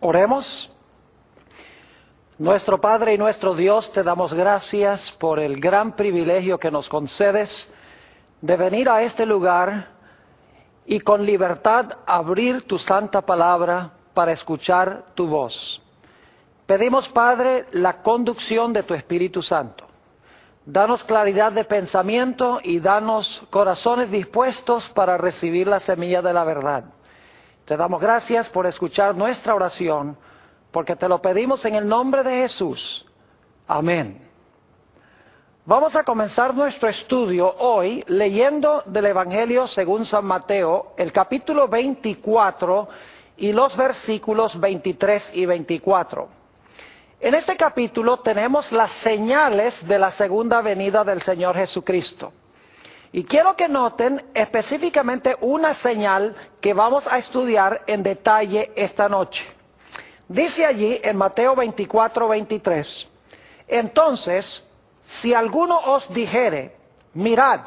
Oremos. Nuestro Padre y nuestro Dios, te damos gracias por el gran privilegio que nos concedes de venir a este lugar y con libertad abrir tu santa palabra para escuchar tu voz. Pedimos, Padre, la conducción de tu Espíritu Santo. Danos claridad de pensamiento y danos corazones dispuestos para recibir la semilla de la verdad. Te damos gracias por escuchar nuestra oración, porque te lo pedimos en el nombre de Jesús. Amén. Vamos a comenzar nuestro estudio hoy leyendo del Evangelio según San Mateo, el capítulo 24 y los versículos 23 y 24. En este capítulo tenemos las señales de la segunda venida del Señor Jesucristo. Y quiero que noten específicamente una señal que vamos a estudiar en detalle esta noche. Dice allí en Mateo 24, 23, entonces, si alguno os dijere, mirad,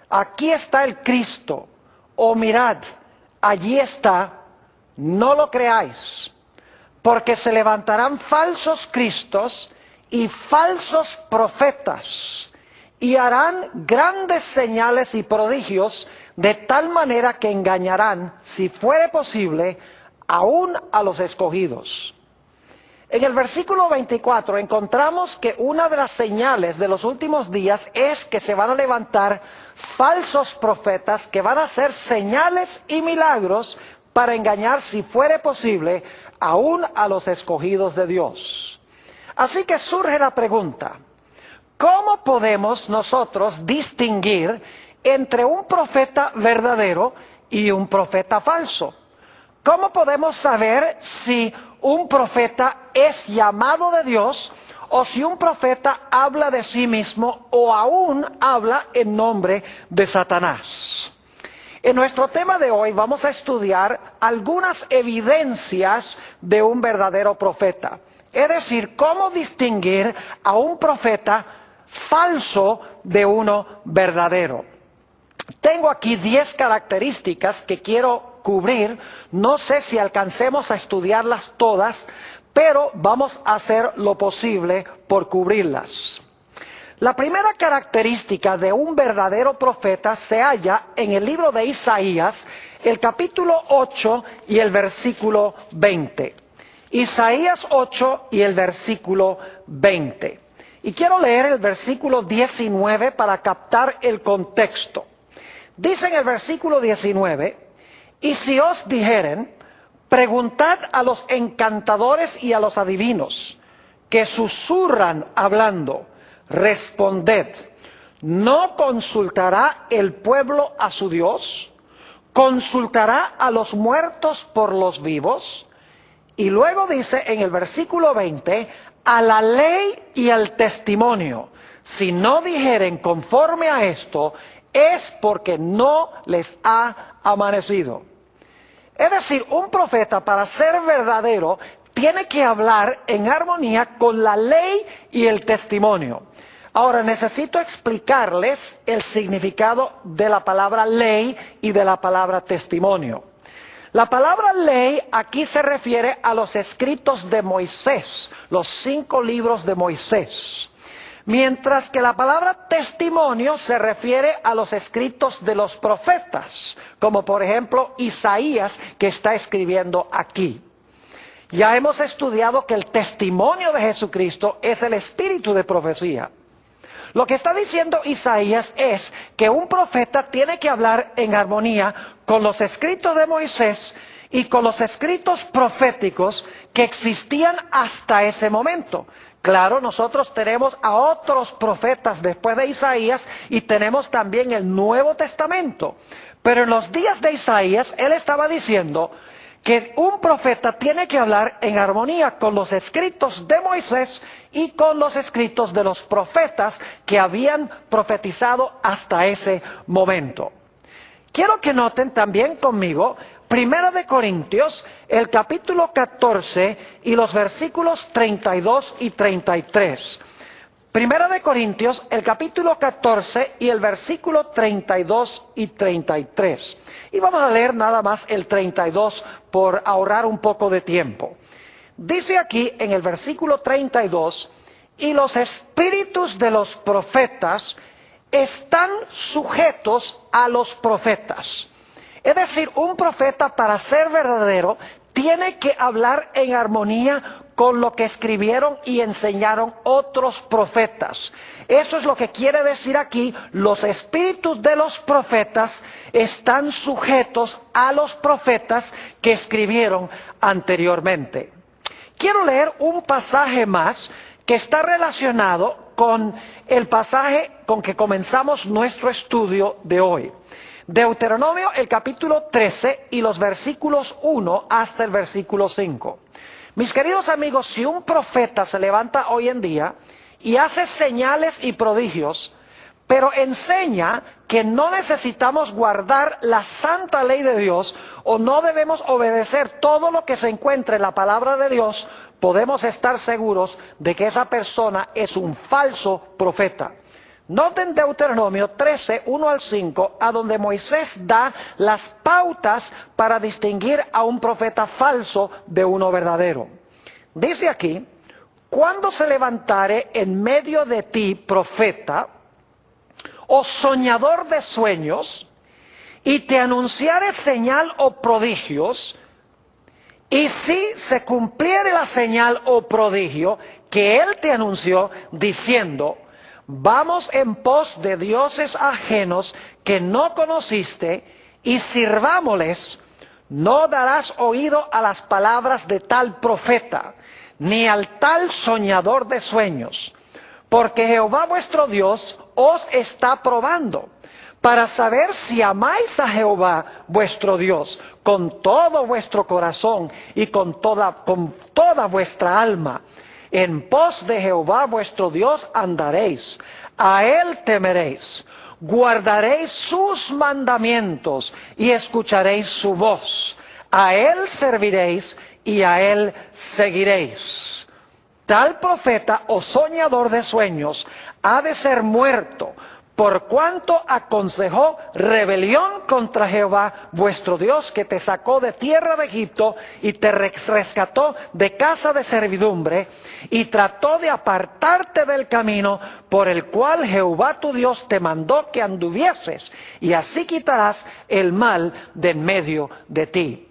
aquí está el Cristo, o mirad, allí está, no lo creáis, porque se levantarán falsos cristos y falsos profetas, y harán grandes señales y prodigios, de tal manera que engañarán, si fuere posible, aún a los escogidos. En el versículo 24 encontramos que una de las señales de los últimos días es que se van a levantar falsos profetas que van a hacer señales y milagros para engañar, si fuere posible, aún a los escogidos de Dios. Así que surge la pregunta, ¿cómo podemos nosotros distinguir entre un profeta verdadero y un profeta falso? ¿Cómo podemos saber si un profeta es llamado de Dios o si un profeta habla de sí mismo o aún habla en nombre de Satanás? En nuestro tema de hoy vamos a estudiar algunas evidencias de un verdadero profeta. Es decir, cómo distinguir a un profeta falso de uno verdadero. Tengo aquí 10 características que quiero cubrir. No sé si alcancemos a estudiarlas todas, pero vamos a hacer lo posible por cubrirlas. La primera característica de un verdadero profeta se halla en el libro de Isaías, el capítulo 8 y el versículo 20. Isaías 8 y el versículo 20. Y quiero leer el versículo 19 para captar el contexto. Dice en el versículo 19, y si os dijeren, preguntad a los encantadores y a los adivinos, que susurran hablando, responded, ¿no consultará el pueblo a su Dios? ¿Consultará a los muertos por los vivos? Y luego dice en el versículo 20, a la ley y al testimonio, si no dijeren conforme a esto, es porque no les ha amanecido. Es decir, un profeta para ser verdadero tiene que hablar en armonía con la ley y el testimonio. Ahora necesito explicarles el significado de la palabra ley y de la palabra testimonio. La palabra ley aquí se refiere a los escritos de Moisés, los 5 libros de Moisés. Mientras que la palabra testimonio se refiere a los escritos de los profetas, como por ejemplo Isaías, que está escribiendo aquí. Ya hemos estudiado que el testimonio de Jesucristo es el espíritu de profecía. Lo que está diciendo Isaías es que un profeta tiene que hablar en armonía con los escritos de Moisés y con los escritos proféticos que existían hasta ese momento. Claro, nosotros tenemos a otros profetas después de Isaías y tenemos también el Nuevo Testamento. Pero en los días de Isaías, él estaba diciendo que un profeta tiene que hablar en armonía con los escritos de Moisés y con los escritos de los profetas que habían profetizado hasta ese momento. Quiero que noten también conmigo Primera de Corintios, el capítulo 14 y los versículos 32 y 33. Primera de Corintios, el capítulo 14 y el versículo 32 y 33. Y vamos a leer nada más el 32 por ahorrar un poco de tiempo. Dice aquí en el versículo 32, y los espíritus de los profetas están sujetos a los profetas. Es decir, un profeta, para ser verdadero, tiene que hablar en armonía con lo que escribieron y enseñaron otros profetas. Eso es lo que quiere decir aquí: los espíritus de los profetas están sujetos a los profetas que escribieron anteriormente. Quiero leer un pasaje más que está relacionado con el pasaje con que comenzamos nuestro estudio de hoy. Deuteronomio, el capítulo 13 y los versículos 1 hasta el versículo 5. Mis queridos amigos, si un profeta se levanta hoy en día y hace señales y prodigios, pero enseña que no necesitamos guardar la santa ley de Dios o no debemos obedecer todo lo que se encuentra en la palabra de Dios, podemos estar seguros de que esa persona es un falso profeta. Noten Deuteronomio 13, 1 al 5, a donde Moisés da las pautas para distinguir a un profeta falso de uno verdadero. Dice aquí: cuando se levantare en medio de ti profeta o soñador de sueños, y te anunciare señal o prodigios, y si se cumpliere la señal o prodigio que él te anunció, diciendo: vamos en pos de dioses ajenos que no conociste, y sirvámosles, no darás oído a las palabras de tal profeta, ni al tal soñador de sueños, porque Jehová vuestro Dios os está probando, para saber si amáis a Jehová vuestro Dios con todo vuestro corazón y con toda vuestra alma. En pos de Jehová vuestro Dios andaréis, a él temeréis, guardaréis sus mandamientos y escucharéis su voz, a él serviréis y a él seguiréis. Tal profeta o soñador de sueños ha de ser muerto, por cuanto aconsejó rebelión contra Jehová vuestro Dios, que te sacó de tierra de Egipto y te rescató de casa de servidumbre, y trató de apartarte del camino por el cual Jehová tu Dios te mandó que anduvieses, y así quitarás el mal de en medio de ti.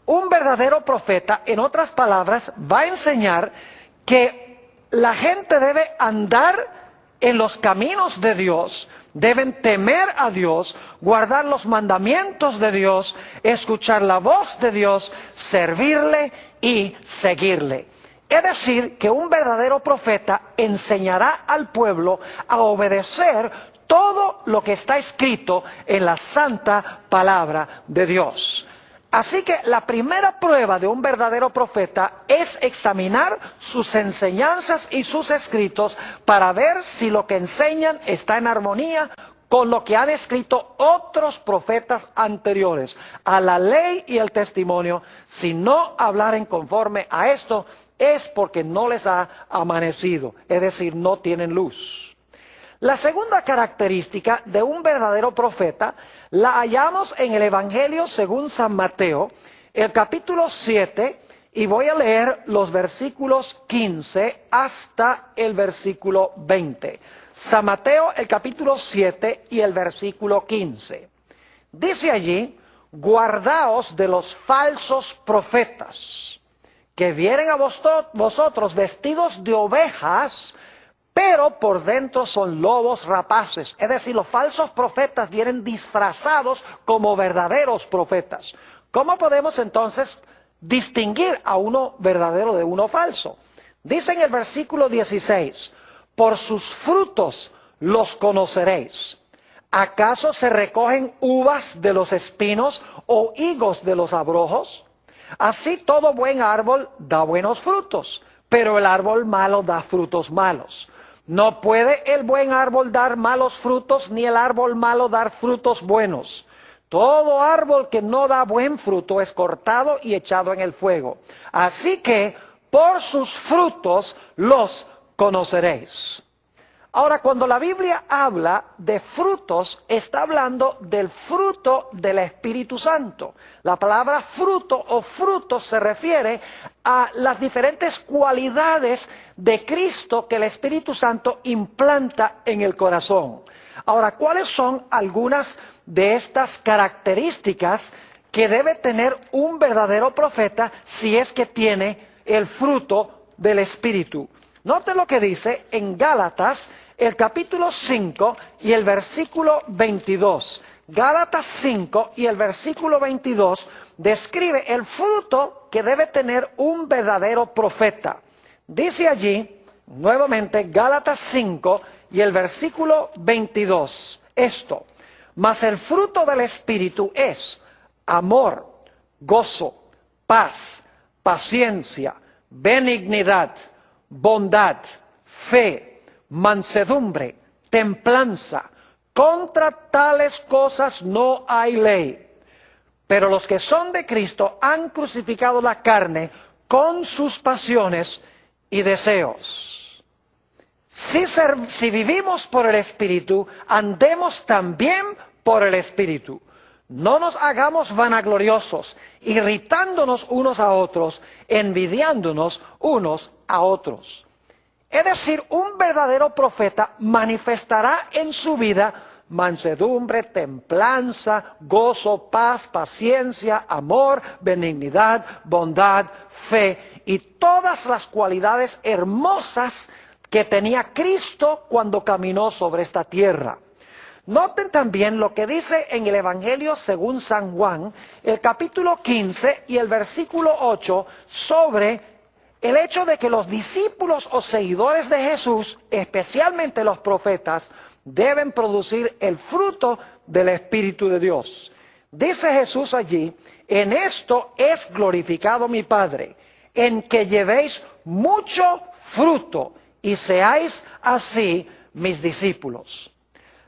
Un verdadero profeta, en otras palabras, va a enseñar que la gente debe andar en los caminos de Dios, deben temer a Dios, guardar los mandamientos de Dios, escuchar la voz de Dios, servirle y seguirle. Es decir, que un verdadero profeta enseñará al pueblo a obedecer todo lo que está escrito en la santa palabra de Dios. Así que la primera prueba de un verdadero profeta es examinar sus enseñanzas y sus escritos para ver si lo que enseñan está en armonía con lo que han escrito otros profetas anteriores a la ley y el testimonio. Si no hablaren conforme a esto, es porque no les ha amanecido, es decir, no tienen luz. La segunda característica de un verdadero profeta la hallamos en el Evangelio según San Mateo, el capítulo 7, y voy a leer los versículos 15 hasta el versículo 20. San Mateo, el capítulo 7 y el versículo 15. Dice allí: guardaos de los falsos profetas, que vienen a vosotros vestidos de ovejas, pero por dentro son lobos rapaces. Es decir, los falsos profetas vienen disfrazados como verdaderos profetas. ¿Cómo podemos entonces distinguir a uno verdadero de uno falso? Dice en el versículo 16: por sus frutos los conoceréis. ¿Acaso se recogen uvas de los espinos o higos de los abrojos? Así todo buen árbol da buenos frutos, pero el árbol malo da frutos malos. No puede el buen árbol dar malos frutos, ni el árbol malo dar frutos buenos. Todo árbol que no da buen fruto es cortado y echado en el fuego. Así que por sus frutos los conoceréis. Ahora, cuando la Biblia habla de frutos, está hablando del fruto del Espíritu Santo. La palabra fruto o frutos se refiere a las diferentes cualidades de Cristo que el Espíritu Santo implanta en el corazón. Ahora, ¿cuáles son algunas de estas características que debe tener un verdadero profeta si es que tiene el fruto del Espíritu? Note lo que dice en Gálatas, el capítulo 5 y el versículo 22. Gálatas 5 y el versículo 22 describe el fruto que debe tener un verdadero profeta. Dice allí, nuevamente, Gálatas 5 y el versículo 22, esto: mas el fruto del Espíritu es amor, gozo, paz, paciencia, benignidad, bondad, fe, mansedumbre, templanza. Contra tales cosas no hay ley. Pero los que son de Cristo han crucificado la carne con sus pasiones y deseos. Si vivimos por el Espíritu, andemos también por el Espíritu. No nos hagamos vanagloriosos, irritándonos unos a otros, envidiándonos unos a otros. Es decir, un verdadero profeta manifestará en su vida mansedumbre, templanza, gozo, paz, paciencia, amor, benignidad, bondad, fe y todas las cualidades hermosas que tenía Cristo cuando caminó sobre esta tierra. Noten también lo que dice en el Evangelio según San Juan, el capítulo 15 y el versículo 8, sobre el hecho de que los discípulos o seguidores de Jesús, especialmente los profetas, deben producir el fruto del Espíritu de Dios. Dice Jesús allí: en esto es glorificado mi Padre, en que llevéis mucho fruto y seáis así mis discípulos.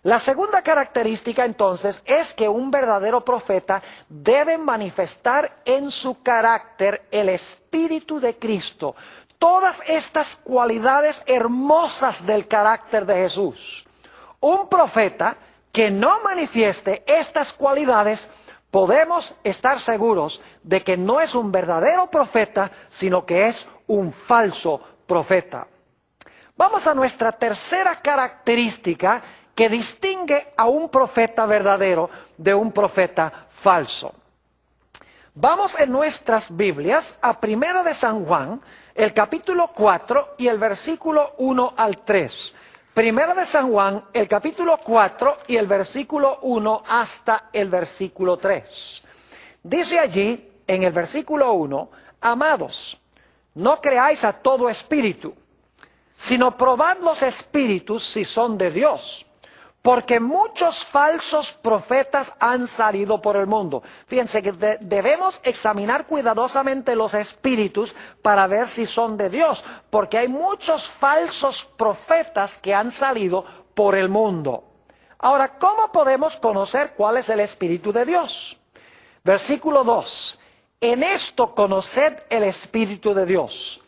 La segunda característica entonces es que un verdadero profeta debe manifestar en su carácter el Espíritu de Cristo, todas estas cualidades hermosas del carácter de Jesús. Un profeta que no manifieste estas cualidades, podemos estar seguros de que no es un verdadero profeta, sino que es un falso profeta. Vamos a nuestra tercera característica que distingue a un profeta verdadero de un profeta falso. Vamos en nuestras Biblias a 1 de San Juan, el capítulo 4 y el versículo 1 al 3. 1 de San Juan, el capítulo 4 y el versículo 1 hasta el versículo 3. Dice allí, en el versículo 1, amados, no creáis a todo espíritu, sino probad los espíritus si son de Dios, porque muchos falsos profetas han salido por el mundo. Fíjense que debemos examinar cuidadosamente los espíritus para ver si son de Dios, porque hay muchos falsos profetas que han salido por el mundo. Ahora, ¿cómo podemos conocer cuál es el Espíritu de Dios? Versículo 2. En esto conoced el Espíritu de Dios.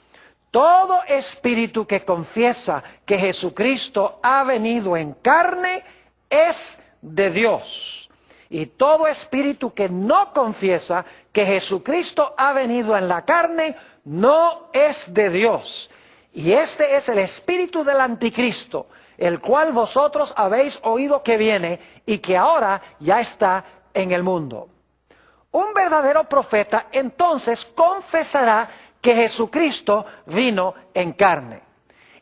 Todo espíritu que confiesa que Jesucristo ha venido en carne es de Dios. Y todo espíritu que no confiesa que Jesucristo ha venido en la carne no es de Dios. Y este es el espíritu del anticristo, el cual vosotros habéis oído que viene y que ahora ya está en el mundo. Un verdadero profeta entonces confesará que Jesucristo vino en carne.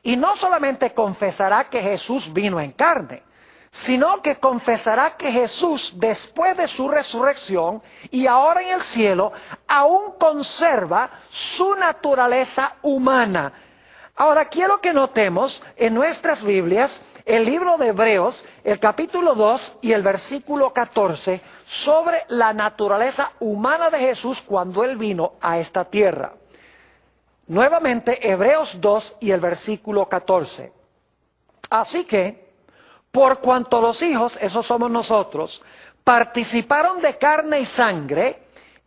Y no solamente confesará que Jesús vino en carne, sino que confesará que Jesús, después de su resurrección y ahora en el cielo, aún conserva su naturaleza humana. Ahora quiero que notemos en nuestras Biblias el libro de Hebreos, el capítulo 2 y el versículo 14, sobre la naturaleza humana de Jesús cuando Él vino a esta tierra. Nuevamente, Hebreos 2 y el versículo 14. Así que, por cuanto los hijos, esos somos nosotros, participaron de carne y sangre,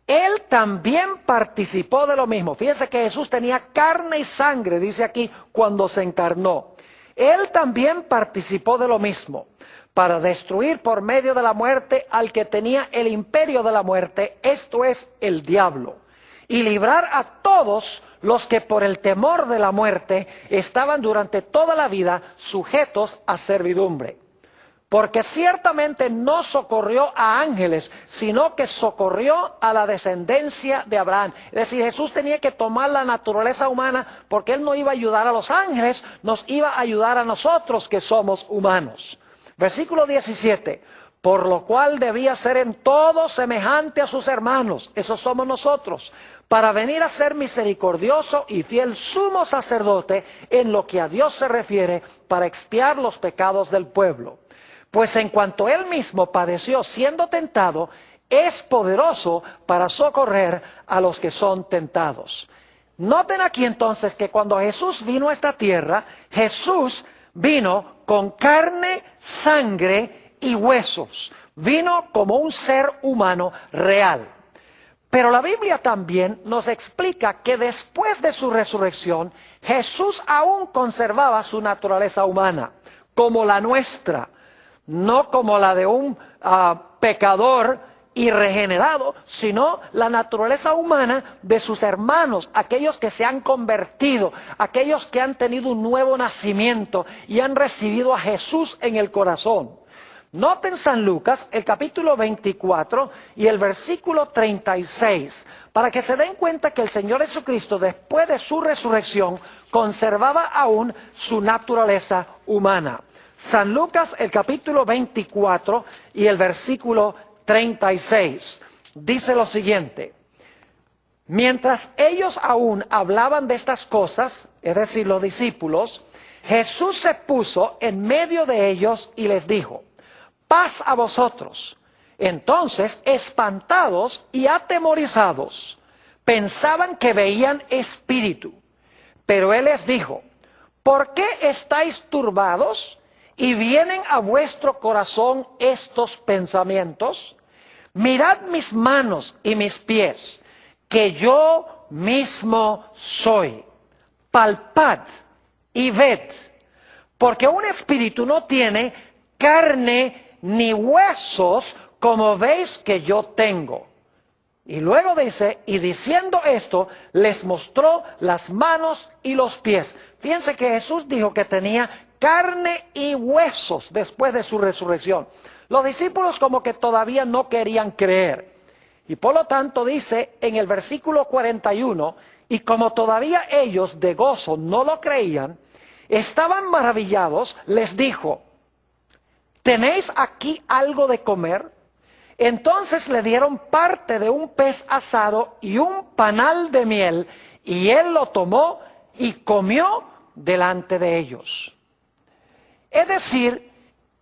Él también participó de lo mismo. Fíjense que Jesús tenía carne y sangre, dice aquí, cuando se encarnó. Él también participó de lo mismo, para destruir por medio de la muerte al que tenía el imperio de la muerte, esto es, el diablo, y librar a todos los que por el temor de la muerte estaban durante toda la vida sujetos a servidumbre. Porque ciertamente no socorrió a ángeles, sino que socorrió a la descendencia de Abraham. Es decir, Jesús tenía que tomar la naturaleza humana porque Él no iba a ayudar a los ángeles, nos iba a ayudar a nosotros que somos humanos. Versículo 17, por lo cual debía ser en todo semejante a sus hermanos, esos somos nosotros, para venir a ser misericordioso y fiel sumo sacerdote en lo que a Dios se refiere, para expiar los pecados del pueblo. Pues en cuanto Él mismo padeció siendo tentado, es poderoso para socorrer a los que son tentados. Noten aquí entonces que cuando Jesús vino a esta tierra, Jesús vino con carne, sangre y huesos. Vino como un ser humano real. Pero la Biblia también nos explica que después de su resurrección, Jesús aún conservaba su naturaleza humana, como la nuestra. No como la de un pecador irregenerado, sino la naturaleza humana de sus hermanos, aquellos que se han convertido, aquellos que han tenido un nuevo nacimiento y han recibido a Jesús en el corazón. Noten San Lucas, el capítulo 24 y el versículo 36, para que se den cuenta que el Señor Jesucristo, después de su resurrección, conservaba aún su naturaleza humana. San Lucas, el capítulo 24 y el versículo 36, dice lo siguiente: mientras ellos aún hablaban de estas cosas, es decir, los discípulos, Jesús se puso en medio de ellos y les dijo: paz a vosotros. Entonces, espantados y atemorizados, pensaban que veían espíritu. Pero Él les dijo: ¿por qué estáis turbados? ¿Y vienen a vuestro corazón estos pensamientos? Mirad mis manos y mis pies, que yo mismo soy. Palpad y ved, porque un espíritu no tiene carne ni huesos como veis que yo tengo. Y luego dice, y diciendo esto, les mostró las manos y los pies. Fíjense que Jesús dijo que tenía carne y huesos después de su resurrección. Los discípulos como que todavía no querían creer. Y por lo tanto dice en el versículo 41, y como todavía ellos de gozo no lo creían, estaban maravillados, les dijo: ¿tenéis aquí algo de comer? Entonces le dieron parte de un pez asado y un panal de miel, y él lo tomó y comió delante de ellos. Es decir,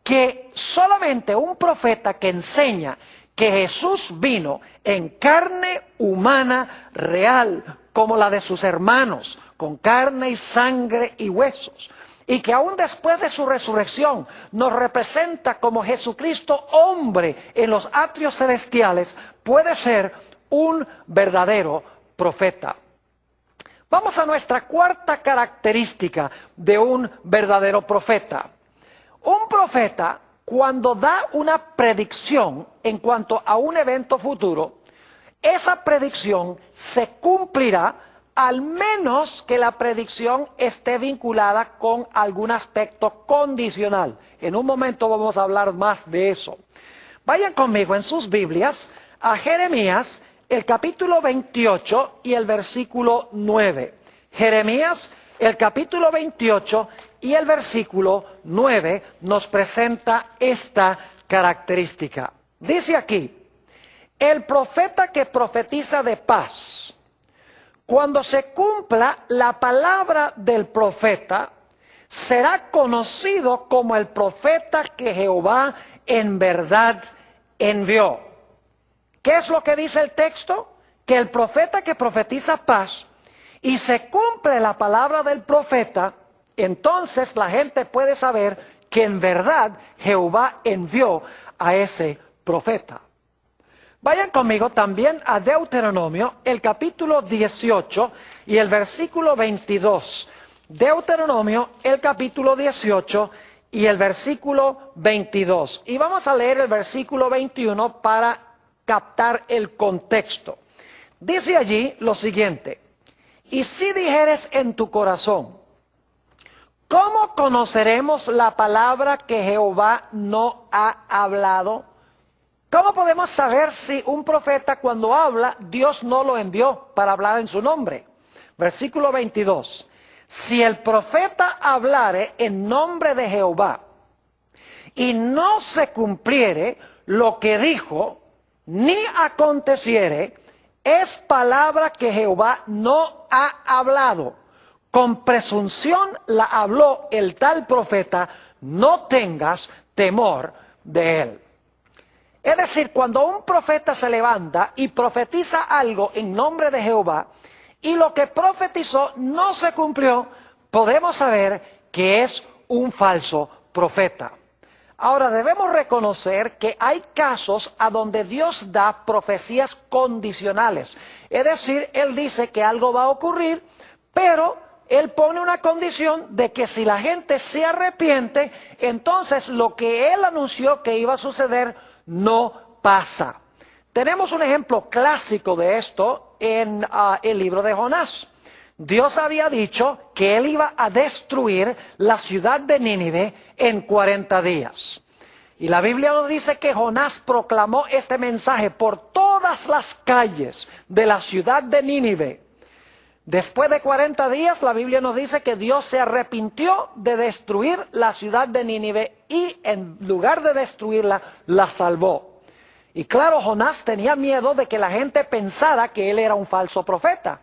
que solamente un profeta que enseña que Jesús vino en carne humana real, como la de sus hermanos, con carne y sangre y huesos, y que aún después de su resurrección nos representa como Jesucristo hombre en los atrios celestiales, puede ser un verdadero profeta. Vamos a nuestra cuarta característica de un verdadero profeta. Un profeta, cuando da una predicción en cuanto a un evento futuro, esa predicción se cumplirá al menos que la predicción esté vinculada con algún aspecto condicional. En un momento vamos a hablar más de eso. Vayan conmigo en sus Biblias a Jeremías, el capítulo 28 y el versículo 9. Jeremías, el capítulo 28 y el versículo 9 nos presenta esta característica. Dice aquí: el profeta que profetiza de paz, cuando se cumpla la palabra del profeta, será conocido como el profeta que Jehová en verdad envió. ¿Qué es lo que dice el texto? Que el profeta que profetiza paz y se cumple la palabra del profeta, entonces la gente puede saber que en verdad Jehová envió a ese profeta. Vayan conmigo también a Deuteronomio, el capítulo 18 y el versículo 22. Deuteronomio, el capítulo 18 y el versículo 22. Y vamos a leer el versículo 21 para captar el contexto. Dice allí lo siguiente: y si dijeres en tu corazón, ¿cómo conoceremos la palabra que Jehová no ha hablado? ¿Cómo podemos saber si un profeta cuando habla, Dios no lo envió para hablar en su nombre? Versículo 22. Si el profeta hablare en nombre de Jehová y no se cumpliere lo que dijo, ni aconteciere, es palabra que Jehová no ha hablado. Con presunción la habló el tal profeta, no tengas temor de él. Es decir, cuando un profeta se levanta y profetiza algo en nombre de Jehová, y lo que profetizó no se cumplió, podemos saber que es un falso profeta. Ahora, debemos reconocer que hay casos a donde Dios da profecías condicionales. Es decir, Él dice que algo va a ocurrir, pero Él pone una condición de que si la gente se arrepiente, entonces lo que Él anunció que iba a suceder no pasa. Tenemos un ejemplo clásico de esto en el libro de Jonás. Dios había dicho que Él iba a destruir la ciudad de Nínive en 40 días. Y la Biblia nos dice que Jonás proclamó este mensaje por todas las calles de la ciudad de Nínive. Después de 40 días, la Biblia nos dice que Dios se arrepintió de destruir la ciudad de Nínive y en lugar de destruirla, la salvó. Y claro, Jonás tenía miedo de que la gente pensara que él era un falso profeta.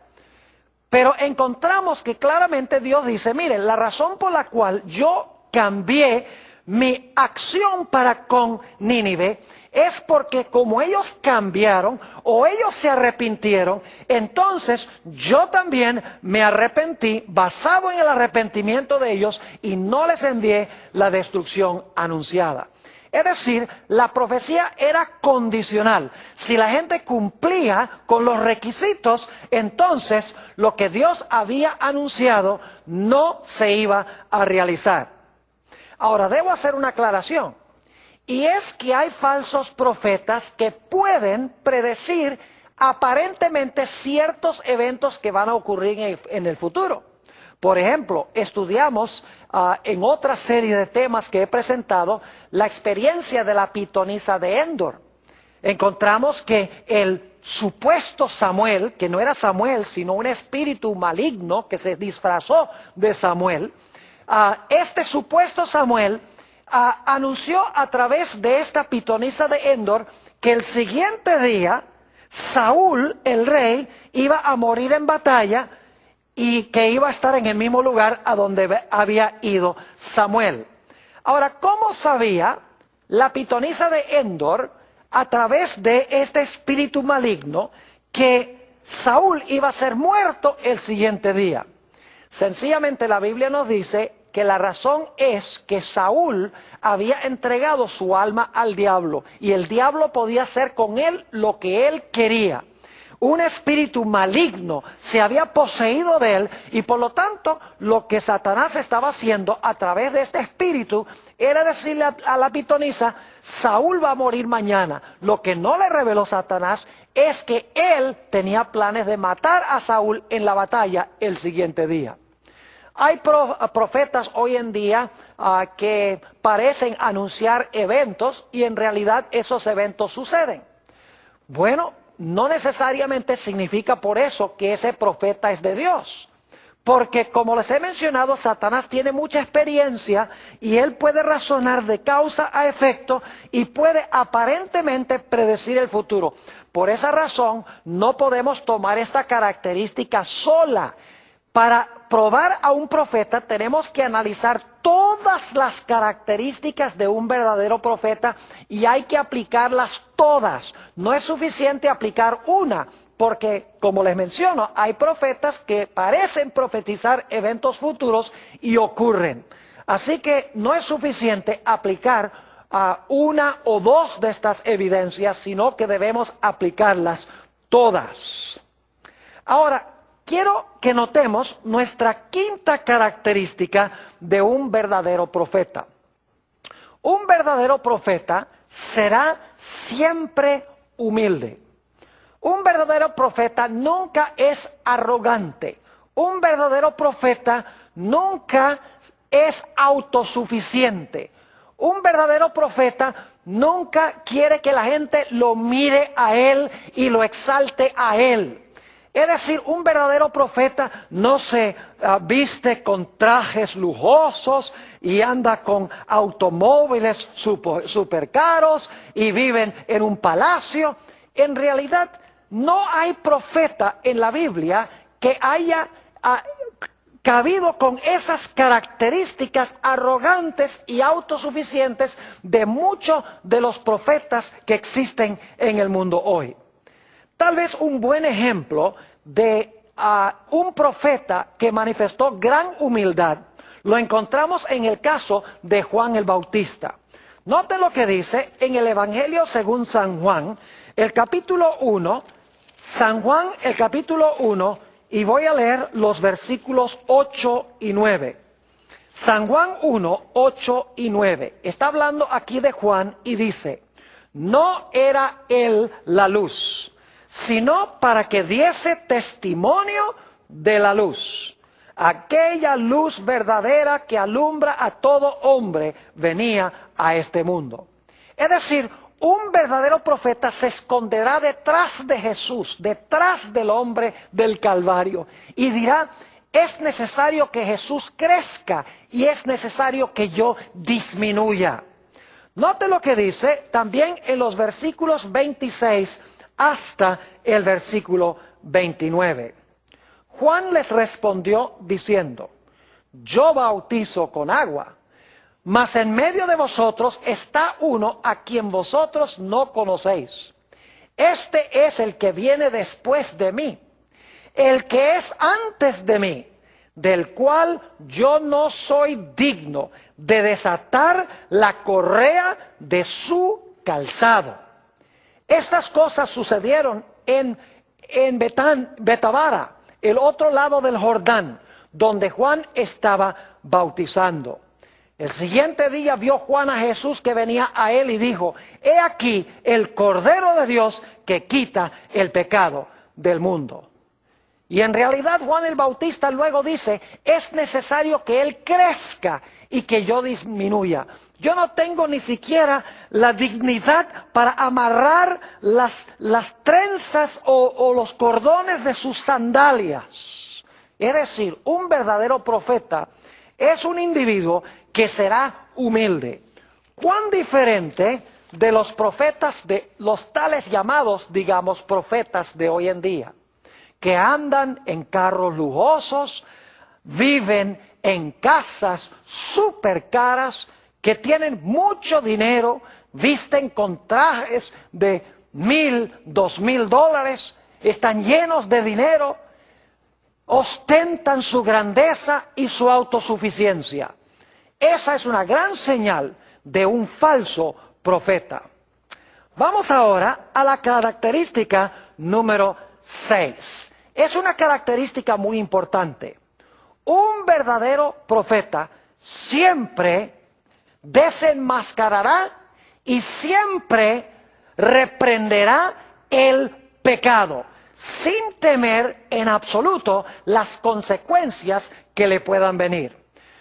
Pero encontramos que claramente Dios dice, miren, la razón por la cual yo cambié mi acción para con Nínive es porque como ellos cambiaron o ellos se arrepintieron, entonces yo también me arrepentí basado en el arrepentimiento de ellos y no les envié la destrucción anunciada. Es decir, la profecía era condicional. Si la gente cumplía con los requisitos, entonces lo que Dios había anunciado no se iba a realizar. Ahora, debo hacer una aclaración. Y es que hay falsos profetas que pueden predecir aparentemente ciertos eventos que van a ocurrir en el futuro. Por ejemplo, estudiamos en otra serie de temas que he presentado la experiencia de la pitonisa de Endor. Encontramos que el supuesto Samuel, que no era Samuel, sino un espíritu maligno que se disfrazó de Samuel, este supuesto Samuel anunció a través de esta pitonisa de Endor que el siguiente día Saúl, el rey, iba a morir en batalla y que iba a estar en el mismo lugar a donde había ido Samuel. Ahora, ¿cómo sabía la pitonisa de Endor, a través de este espíritu maligno, que Saúl iba a ser muerto el siguiente día? Sencillamente la Biblia nos dice que la razón es que Saúl había entregado su alma al diablo y el diablo podía hacer con él lo que él quería. Un espíritu maligno se había poseído de él y por lo tanto lo que Satanás estaba haciendo a través de este espíritu era decirle a la pitonisa, Saúl va a morir mañana. Lo que no le reveló Satanás es que él tenía planes de matar a Saúl en la batalla el siguiente día. Hay profetas hoy en día que parecen anunciar eventos y en realidad esos eventos suceden. Bueno, no necesariamente significa por eso que ese profeta es de Dios. Porque como les he mencionado, Satanás tiene mucha experiencia y él puede razonar de causa a efecto y puede aparentemente predecir el futuro. Por esa razón no podemos tomar esta característica sola. Para probar a un profeta tenemos que analizar todas las características de un verdadero profeta y hay que aplicarlas todas. No es suficiente aplicar una, porque como les menciono, hay profetas que parecen profetizar eventos futuros y ocurren. Así que no es suficiente aplicar una o dos de estas evidencias, sino que debemos aplicarlas todas. Ahora, quiero que notemos nuestra quinta característica de un verdadero profeta. Un verdadero profeta será siempre humilde. Un verdadero profeta nunca es arrogante. Un verdadero profeta nunca es autosuficiente. Un verdadero profeta nunca quiere que la gente lo mire a él y lo exalte a él. Es decir, un verdadero profeta no se viste con trajes lujosos y anda con automóviles super caros y viven en un palacio. En realidad, no hay profeta en la Biblia que haya cabido con esas características arrogantes y autosuficientes de muchos de los profetas que existen en el mundo hoy. Tal vez un buen ejemplo de un profeta que manifestó gran humildad lo encontramos en el caso de Juan el Bautista. Noten lo que dice en el Evangelio según San Juan, el capítulo 1, San Juan el capítulo 1, y voy a leer los versículos 8 y 9. San Juan 1, 8 y 9. Está hablando aquí de Juan y dice, no era él la luz, sino para que diese testimonio de la luz. Aquella luz verdadera que alumbra a todo hombre venía a este mundo. Es decir, un verdadero profeta se esconderá detrás de Jesús, detrás del hombre del Calvario, y dirá, es necesario que Jesús crezca y es necesario que yo disminuya. Note lo que dice también en los versículos 26 hasta el versículo 29. Juan les respondió diciendo, yo bautizo con agua, mas en medio de vosotros está uno a quien vosotros no conocéis. Este es el que viene después de mí, el que es antes de mí, del cual yo no soy digno de desatar la correa de su calzado. Estas cosas sucedieron en Betabara, el otro lado del Jordán, donde Juan estaba bautizando. El siguiente día vio Juan a Jesús que venía a él y dijo, he aquí el Cordero de Dios que quita el pecado del mundo. Y en realidad Juan el Bautista luego dice, es necesario que él crezca y que yo disminuya. Yo no tengo ni siquiera la dignidad para amarrar las trenzas o los cordones de sus sandalias. Es decir, un verdadero profeta es un individuo que será humilde. ¿Cuán diferente de los profetas, de los tales llamados, digamos, profetas de hoy en día? Que andan en carros lujosos, viven en casas súper caras, que tienen mucho dinero, visten con trajes de $1,000, $2,000, están llenos de dinero, ostentan su grandeza y su autosuficiencia. Esa es una gran señal de un falso profeta. Vamos ahora a la característica número 6. Es una característica muy importante. Un verdadero profeta siempre desenmascarará y siempre reprenderá el pecado, sin temer en absoluto las consecuencias que le puedan venir.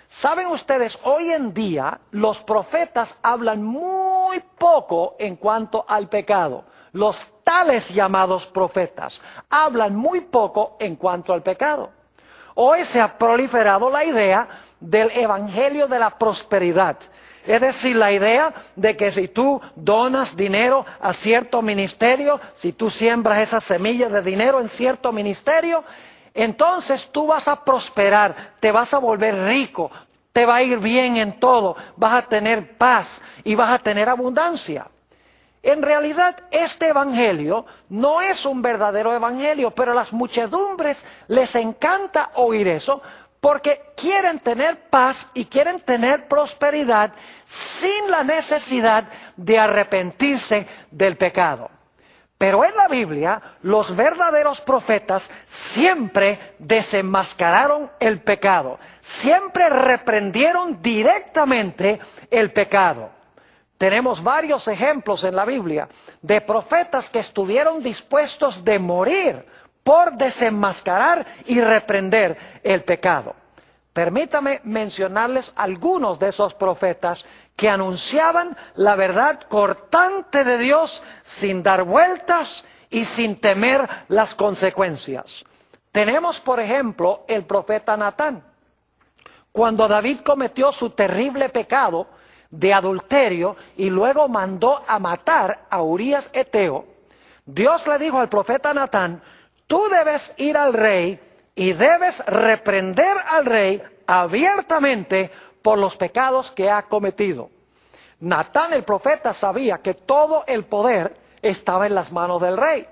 Saben ustedes, hoy en día los profetas hablan muy poco en cuanto al pecado. Los tales llamados profetas hablan muy poco en cuanto al pecado. Hoy se ha proliferado la idea del evangelio de la prosperidad. Es decir, la idea de que si tú donas dinero a cierto ministerio, si tú siembras esa semilla de dinero en cierto ministerio, entonces tú vas a prosperar, te vas a volver rico, te va a ir bien en todo, vas a tener paz y vas a tener abundancia. En realidad, este evangelio no es un verdadero evangelio, pero a las muchedumbres les encanta oír eso, porque quieren tener paz y quieren tener prosperidad sin la necesidad de arrepentirse del pecado. Pero en la Biblia, los verdaderos profetas siempre desenmascararon el pecado, siempre reprendieron directamente el pecado. Tenemos varios ejemplos en la Biblia de profetas que estuvieron dispuestos de morir por desenmascarar y reprender el pecado. Permítame mencionarles algunos de esos profetas que anunciaban la verdad cortante de Dios sin dar vueltas y sin temer las consecuencias. Tenemos, por ejemplo, el profeta Natán. Cuando David cometió su terrible pecado de adulterio y luego mandó a matar a Urías Eteo, Dios le dijo al profeta Natán: tú debes ir al rey y debes reprender al rey abiertamente por los pecados que ha cometido. Natán el profeta sabía que todo el poder estaba en las manos del rey.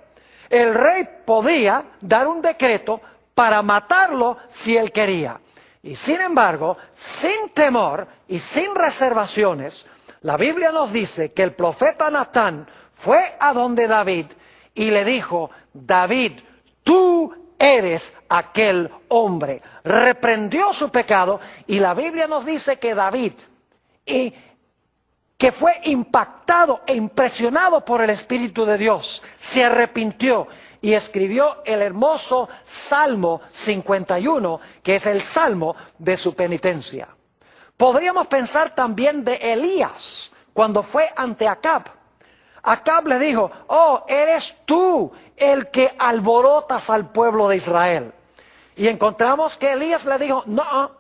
El rey podía dar un decreto para matarlo si él quería. Y sin embargo, sin temor y sin reservaciones, la Biblia nos dice que el profeta Natán fue a donde David y le dijo: David, tú eres aquel hombre. Reprendió su pecado y la Biblia nos dice que David, que fue impactado e impresionado por el Espíritu de Dios, se arrepintió y escribió el hermoso Salmo 51, que es el salmo de su penitencia. Podríamos pensar también de Elías, cuando fue ante Acab. Acab le dijo: oh, eres tú el que alborotas al pueblo de Israel. Y encontramos que Elías le dijo: no,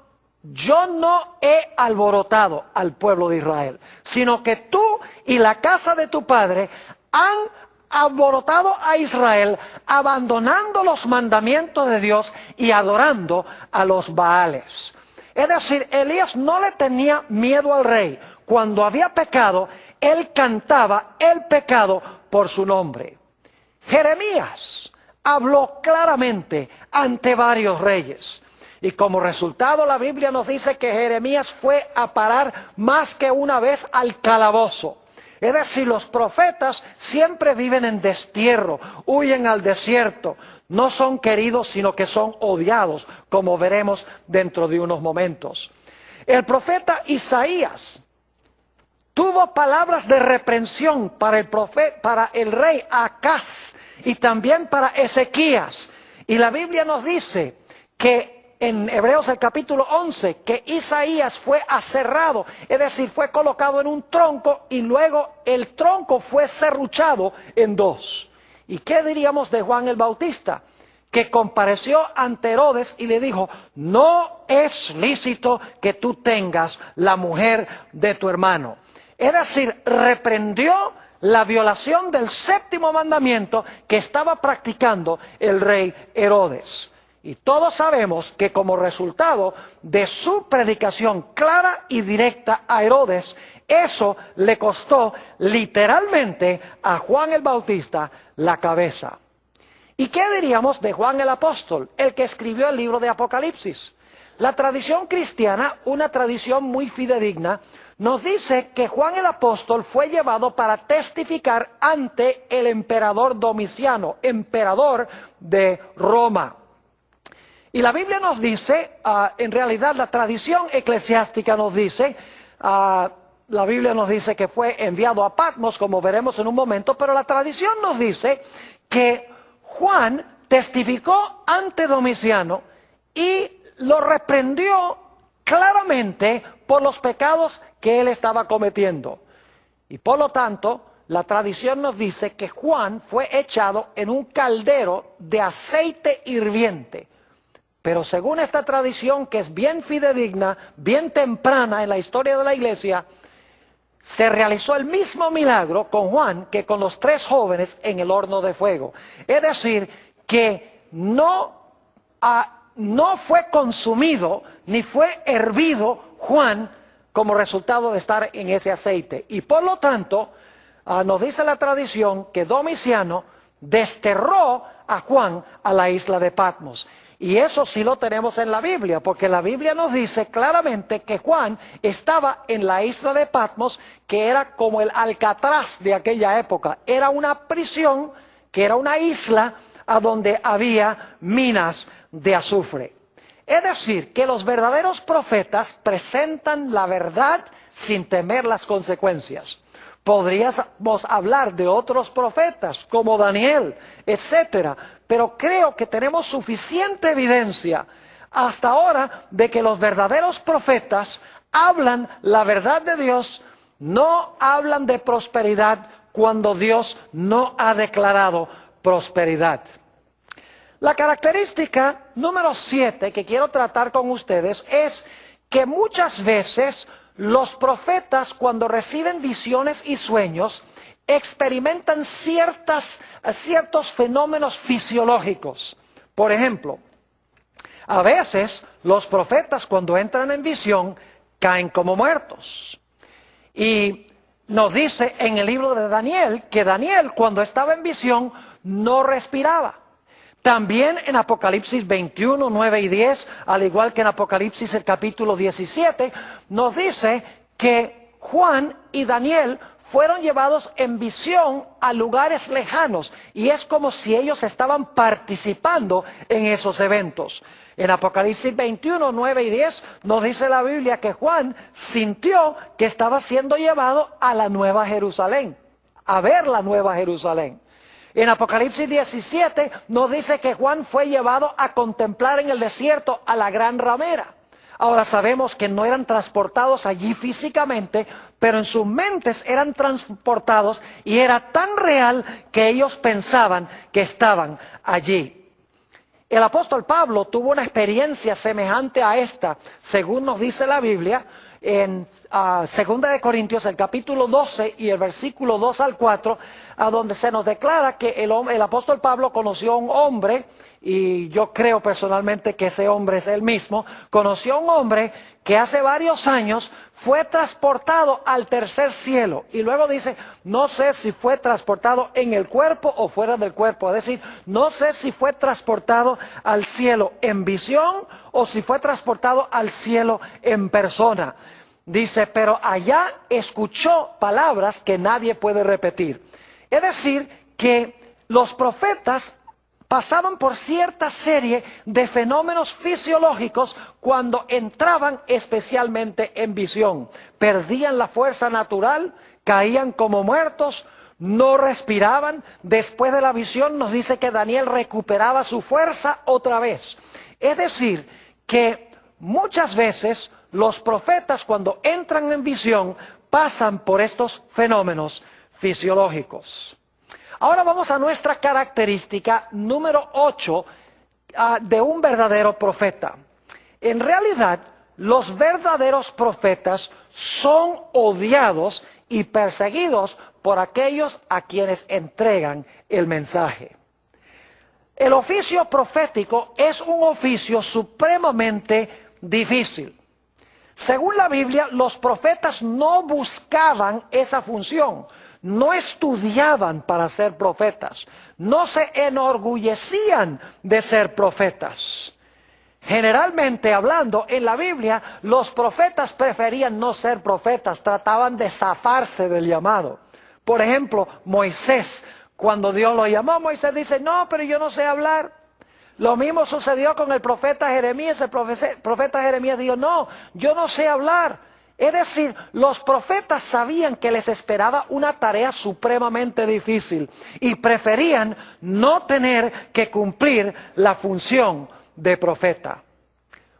yo no he alborotado al pueblo de Israel, sino que tú y la casa de tu padre han alborotado a Israel, abandonando los mandamientos de Dios y adorando a los Baales. Es decir, Elías no le tenía miedo al rey. Cuando había pecado, él cantaba el pecado por su nombre. Jeremías habló claramente ante varios reyes. Y como resultado, la Biblia nos dice que Jeremías fue a parar más que una vez al calabozo. Es decir, los profetas siempre viven en destierro, huyen al desierto. No son queridos, sino que son odiados, como veremos dentro de unos momentos. El profeta Isaías tuvo palabras de reprensión para el rey Acaz y también para Ezequías. Y la Biblia nos dice que en Hebreos el capítulo 11, que Isaías fue aserrado, es decir, fue colocado en un tronco y luego el tronco fue serruchado en dos. ¿Y qué diríamos de Juan el Bautista? Que compareció ante Herodes y le dijo: no es lícito que tú tengas la mujer de tu hermano. Es decir, reprendió la violación del séptimo mandamiento que estaba practicando el rey Herodes. Y todos sabemos que como resultado de su predicación clara y directa a Herodes, eso le costó literalmente a Juan el Bautista la cabeza. ¿Y qué diríamos de Juan el Apóstol, el que escribió el libro de Apocalipsis? La tradición cristiana, una tradición muy fidedigna, nos dice que Juan el Apóstol fue llevado para testificar ante el emperador Domiciano, emperador de Roma. Y la Biblia nos dice, en realidad la tradición eclesiástica nos dice, la Biblia nos dice que fue enviado a Patmos, como veremos en un momento, pero la tradición nos dice que Juan testificó ante Domiciano y lo reprendió claramente por los pecados que él estaba cometiendo. Y por lo tanto, la tradición nos dice que Juan fue echado en un caldero de aceite hirviente. Pero según esta tradición, que es bien fidedigna, bien temprana en la historia de la iglesia, se realizó el mismo milagro con Juan que con los 3 jóvenes en el horno de fuego. Es decir, que no fue consumido ni fue hervido Juan como resultado de estar en ese aceite. Y por lo tanto, nos dice la tradición que Domiciano desterró a Juan a la isla de Patmos. Y eso sí lo tenemos en la Biblia, porque la Biblia nos dice claramente que Juan estaba en la isla de Patmos, que era como el Alcatraz de aquella época. Era una prisión que era una isla a donde había minas de azufre. Es decir, que los verdaderos profetas presentan la verdad sin temer las consecuencias. Podríamos hablar de otros profetas como Daniel, etcétera, pero creo que tenemos suficiente evidencia hasta ahora de que los verdaderos profetas hablan la verdad de Dios, no hablan de prosperidad cuando Dios no ha declarado prosperidad. La característica número 7 que quiero tratar con ustedes es que muchas veces los profetas, cuando reciben visiones y sueños, experimentan ciertos fenómenos fisiológicos. Por ejemplo, a veces los profetas, cuando entran en visión, caen como muertos. Y nos dice en el libro de Daniel que Daniel, cuando estaba en visión, no respiraba. También en Apocalipsis 21, 9 y 10, al igual que en Apocalipsis el capítulo 17, nos dice que Juan y Daniel fueron llevados en visión a lugares lejanos, y es como si ellos estaban participando en esos eventos. En Apocalipsis 21, 9 y 10 nos dice la Biblia que Juan sintió que estaba siendo llevado a la Nueva Jerusalén, a ver la Nueva Jerusalén. En Apocalipsis 17 nos dice que Juan fue llevado a contemplar en el desierto a la gran ramera. Ahora sabemos que no eran transportados allí físicamente, pero en sus mentes eran transportados y era tan real que ellos pensaban que estaban allí. El apóstol Pablo tuvo una experiencia semejante a esta, según nos dice la Biblia, en 2 de Corintios, el capítulo 12 y el versículo 2 al 4, a donde se nos declara que el apóstol Pablo conoció a un hombre, y yo creo personalmente que ese hombre es él mismo, conoció a un hombre que hace varios años fue transportado al tercer cielo, y luego dice, no sé si fue transportado en el cuerpo o fuera del cuerpo, es decir, no sé si fue transportado al cielo en visión o si fue transportado al cielo en persona. Dice, pero allá escuchó palabras que nadie puede repetir. Es decir, que los profetas pasaban por cierta serie de fenómenos fisiológicos cuando entraban especialmente en visión. Perdían la fuerza natural, caían como muertos, no respiraban. Después de la visión nos dice que Daniel recuperaba su fuerza otra vez. Es decir, que muchas veces los profetas, cuando entran en visión, pasan por estos fenómenos fisiológicos. Ahora vamos a nuestra característica número 8 de un verdadero profeta. En realidad, los verdaderos profetas son odiados y perseguidos por aquellos a quienes entregan el mensaje. El oficio profético es un oficio supremamente difícil. Según la Biblia, los profetas no buscaban esa función, no estudiaban para ser profetas, no se enorgullecían de ser profetas. Generalmente hablando, en la Biblia, los profetas preferían no ser profetas, trataban de zafarse del llamado. Por ejemplo, Moisés, cuando Dios lo llamó, Moisés dice, no, pero yo no sé hablar. Lo mismo sucedió con el profeta Jeremías. El profeta Jeremías dijo, no, yo no sé hablar. Es decir, los profetas sabían que les esperaba una tarea supremamente difícil y preferían no tener que cumplir la función de profeta.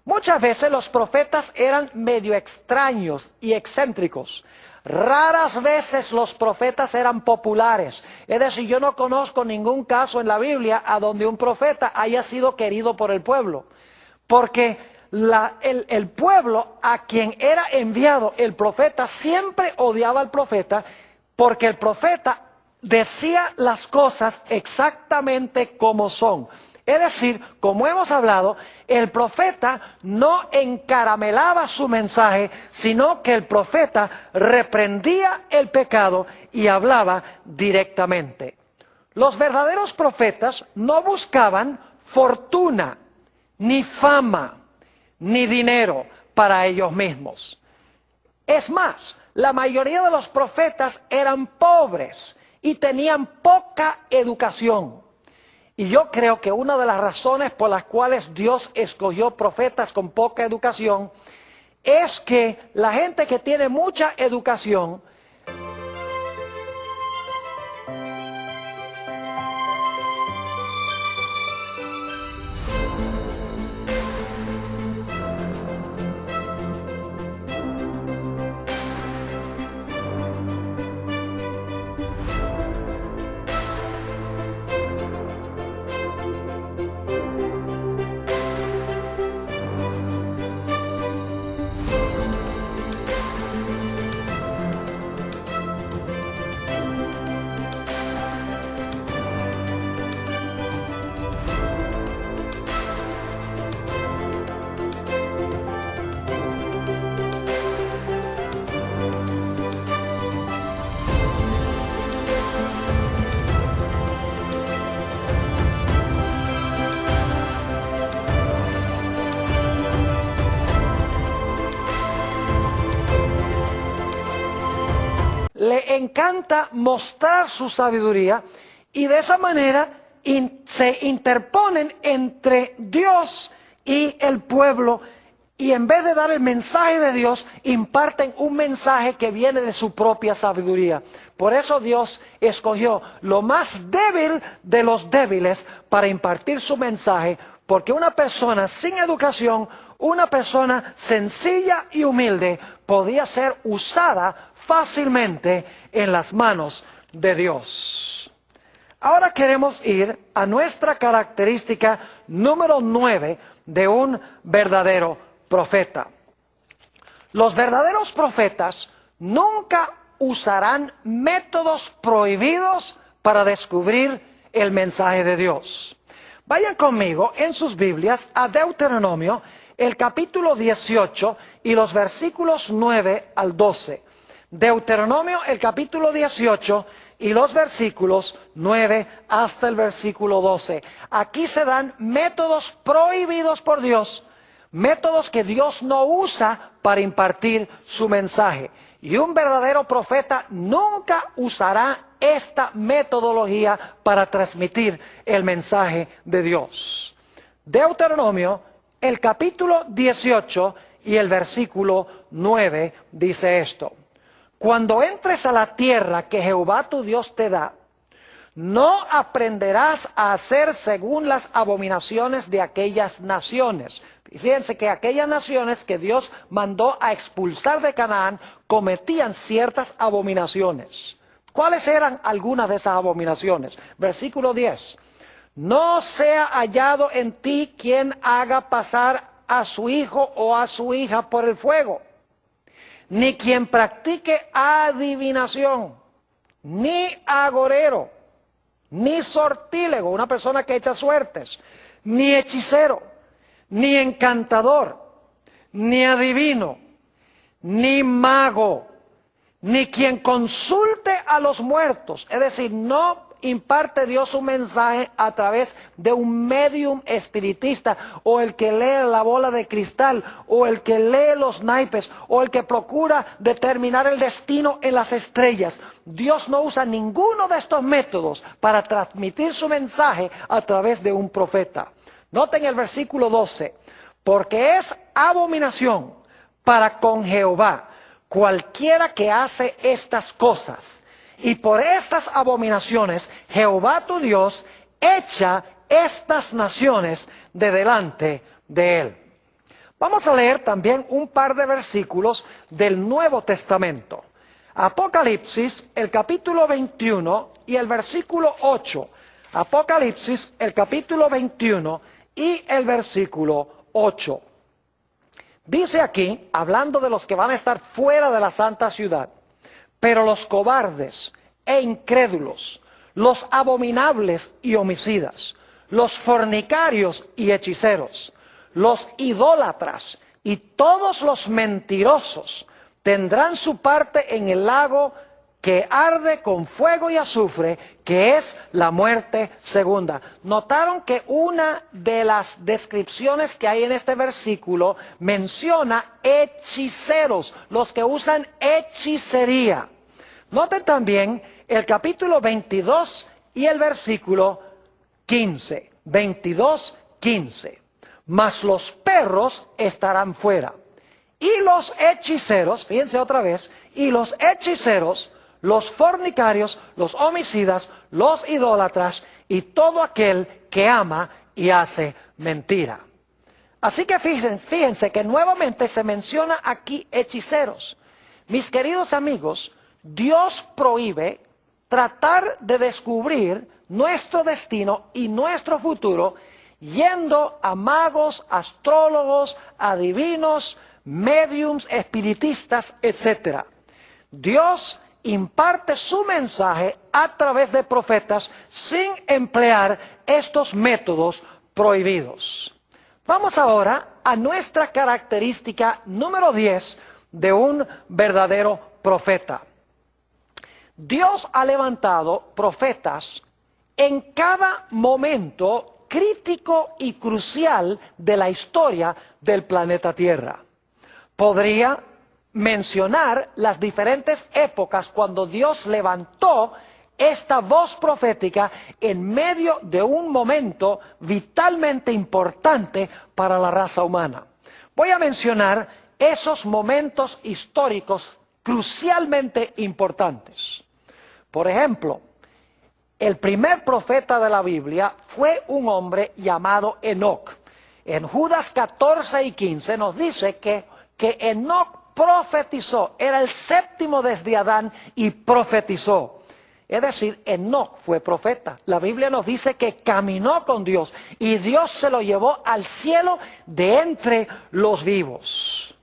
Muchas veces los profetas eran medio extraños y excéntricos. Raras veces los profetas eran populares. Es decir, yo no conozco ningún caso en la Biblia a donde un profeta haya sido querido por el pueblo. Porque el pueblo a quien era enviado el profeta siempre odiaba al profeta, porque el profeta decía las cosas exactamente como son. Es decir, como hemos hablado, el profeta no encaramelaba su mensaje, sino que el profeta reprendía el pecado y hablaba directamente. Los verdaderos profetas no buscaban fortuna, ni fama, ni dinero para ellos mismos. Es más, la mayoría de los profetas eran pobres y tenían poca educación. Y yo creo que una de las razones por las cuales Dios escogió profetas con poca educación es que la gente que tiene mucha educación le encanta mostrar su sabiduría y de esa manera se interponen entre Dios y el pueblo, y en vez de dar el mensaje de Dios, imparten un mensaje que viene de su propia sabiduría. Por eso Dios escogió lo más débil de los débiles para impartir su mensaje, porque una persona sin educación, una persona sencilla y humilde, podía ser usada fácilmente en las manos de Dios. Ahora queremos ir a nuestra característica número 9 de un verdadero profeta. Los verdaderos profetas nunca usarán métodos prohibidos para descubrir el mensaje de Dios. Vayan conmigo en sus Biblias a Deuteronomio, el capítulo 18 y los versículos 9 al 12. Deuteronomio, el capítulo 18 y los versículos 9 hasta el versículo 12. Aquí se dan métodos prohibidos por Dios, métodos que Dios no usa para impartir su mensaje. Y un verdadero profeta nunca usará esta metodología para transmitir el mensaje de Dios. Deuteronomio, el capítulo 18 y el versículo 9 dice esto: Cuando entres a la tierra que Jehová tu Dios te da, no aprenderás a hacer según las abominaciones de aquellas naciones. Fíjense que aquellas naciones que Dios mandó a expulsar de Canaán cometían ciertas abominaciones. ¿Cuáles eran algunas de esas abominaciones? Versículo 10. No sea hallado en ti quien haga pasar a su hijo o a su hija por el fuego, ni quien practique adivinación, ni agorero, ni sortílego, una persona que echa suertes, ni hechicero, ni encantador, ni adivino, ni mago, ni quien consulte a los muertos. Es decir, no imparte Dios un mensaje a través de un medium espiritista, o el que lee la bola de cristal, o el que lee los naipes, o el que procura determinar el destino en las estrellas. Dios no usa ninguno de estos métodos para transmitir su mensaje a través de un profeta. Noten el versículo 12, porque es abominación para con Jehová cualquiera que hace estas cosas, y por estas abominaciones Jehová tu Dios echa estas naciones de delante de él. Vamos a leer también un par de versículos del Nuevo Testamento. Apocalipsis, el capítulo 21 y el versículo 8. Apocalipsis, el capítulo 21 y el versículo 8. Dice aquí, hablando de los que van a estar fuera de la santa ciudad: pero los cobardes e incrédulos, los abominables y homicidas, los fornicarios y hechiceros, los idólatras y todos los mentirosos tendrán su parte en el lago que arde con fuego y azufre, que es la muerte segunda. Notaron que una de las descripciones que hay en este versículo menciona hechiceros, los que usan hechicería. Noten también el capítulo 22 y el versículo 15. 22, 15. Mas los perros estarán fuera. Y los hechiceros, fíjense otra vez, y los hechiceros, los fornicarios, los homicidas, los idólatras y todo aquel que ama y hace mentira. Así que fíjense que nuevamente se menciona aquí hechiceros. Mis queridos amigos, Dios prohíbe tratar de descubrir nuestro destino y nuestro futuro yendo a magos, astrólogos, adivinos, médiums, espiritistas, etc. Dios imparte su mensaje a través de profetas sin emplear estos métodos prohibidos. Vamos ahora a nuestra característica número 10 de un verdadero profeta. Dios ha levantado profetas en cada momento crítico y crucial de la historia del planeta Tierra. Podría mencionar las diferentes épocas cuando Dios levantó esta voz profética en medio de un momento vitalmente importante para la raza humana. Voy a mencionar esos momentos históricos crucialmente importantes. Por ejemplo, el primer profeta de la Biblia fue un hombre llamado Enoc. En Judas 14 y 15 nos dice que Enoc profetizó, era el séptimo desde Adán y profetizó. Es decir, Enoc fue profeta. La Biblia nos dice que caminó con Dios y Dios se lo llevó al cielo de entre los vivos.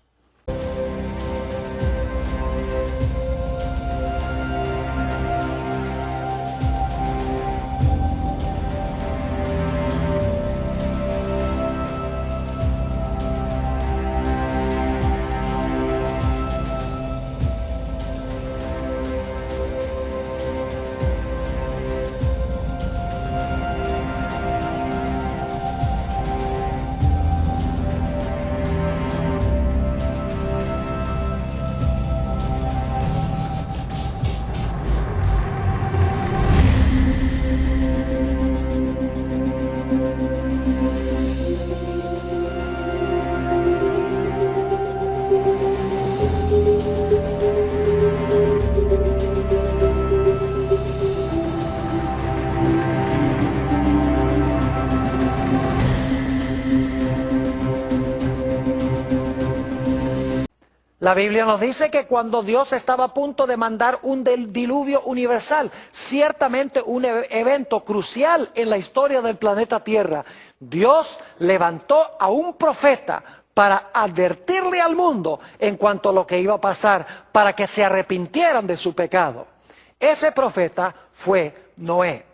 La Biblia nos dice que cuando Dios estaba a punto de mandar un diluvio universal, ciertamente un evento crucial en la historia del planeta Tierra, Dios levantó a un profeta para advertirle al mundo en cuanto a lo que iba a pasar, para que se arrepintieran de su pecado. Ese profeta fue Noé.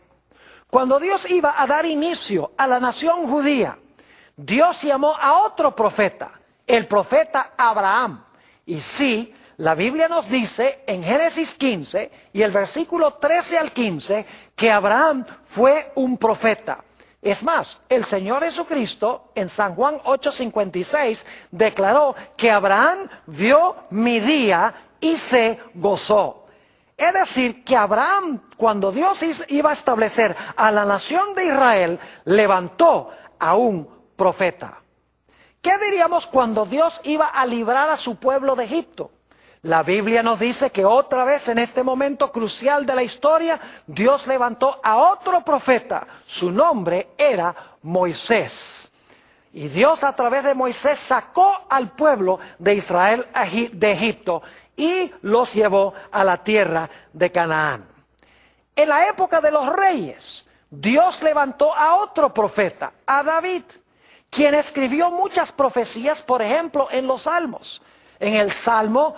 Cuando Dios iba a dar inicio a la nación judía, Dios llamó a otro profeta, el profeta Abraham. Y sí, la Biblia nos dice en Génesis 15 y el versículo 13 al 15 que Abraham fue un profeta. Es más, el Señor Jesucristo en San Juan 8:56 declaró que Abraham vio mi día y se gozó. Es decir, que Abraham, cuando Dios iba a establecer a la nación de Israel, levantó a un profeta. ¿Qué diríamos cuando Dios iba a librar a su pueblo de Egipto? La Biblia nos dice que otra vez en este momento crucial de la historia, Dios levantó a otro profeta. Su nombre era Moisés. Y Dios a través de Moisés sacó al pueblo de Israel de Egipto y los llevó a la tierra de Canaán. En la época de los reyes, Dios levantó a otro profeta, a David, quien escribió muchas profecías, por ejemplo, en los Salmos. En el Salmo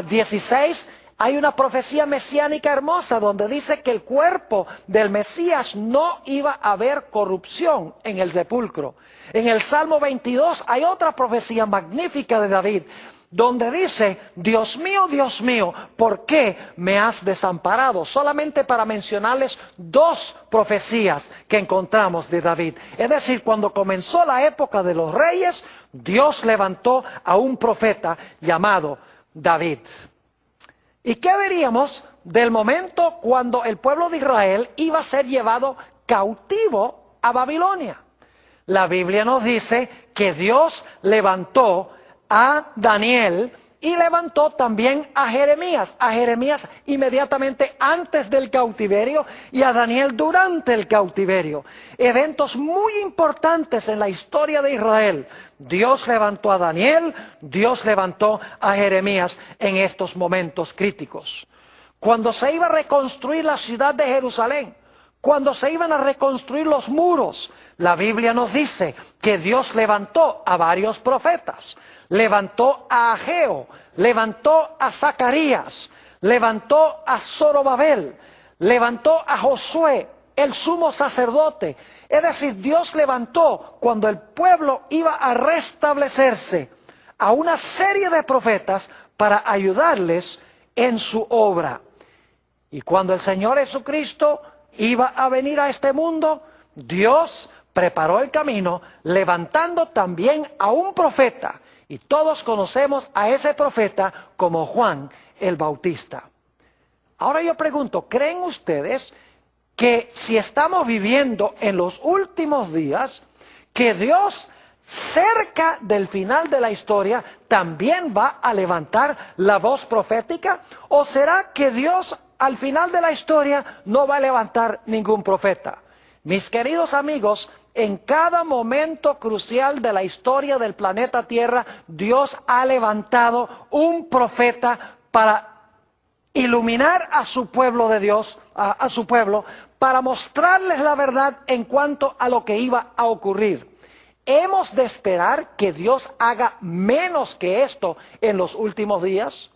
16 hay una profecía mesiánica hermosa donde dice que el cuerpo del Mesías no iba a haber corrupción en el sepulcro. En el Salmo 22 hay otra profecía magnífica de David donde dice, Dios mío, ¿por qué me has desamparado? Solamente para mencionarles dos profecías que encontramos de David. Es decir, cuando comenzó la época de los reyes, Dios levantó a un profeta llamado David. ¿Y qué diríamos del momento cuando el pueblo de Israel iba a ser llevado cautivo a Babilonia? La Biblia nos dice que Dios levantó a Daniel y levantó también a Jeremías inmediatamente antes del cautiverio y a Daniel durante el cautiverio. Eventos muy importantes en la historia de Israel. Dios levantó a Daniel, Dios levantó a Jeremías en estos momentos críticos. Cuando se iba a reconstruir la ciudad de Jerusalén, cuando se iban a reconstruir los muros, la Biblia nos dice que Dios levantó a varios profetas. Levantó a Ageo, levantó a Zacarías, levantó a Zorobabel, levantó a Josué, el sumo sacerdote. Es decir, Dios levantó, cuando el pueblo iba a restablecerse, a una serie de profetas para ayudarles en su obra. Y cuando el Señor Jesucristo iba a venir a este mundo, Dios preparó el camino, levantando también a un profeta. Y todos conocemos a ese profeta como Juan el Bautista. Ahora yo pregunto, ¿creen ustedes que si estamos viviendo en los últimos días, que Dios cerca del final de la historia también va a levantar la voz profética? ¿O será que Dios al final de la historia no va a levantar ningún profeta? Mis queridos amigos, en cada momento crucial de la historia del planeta Tierra, Dios ha levantado un profeta para iluminar a su pueblo de Dios, a su pueblo, para mostrarles la verdad en cuanto a lo que iba a ocurrir. ¿Hemos de esperar que Dios haga menos que esto en los últimos días?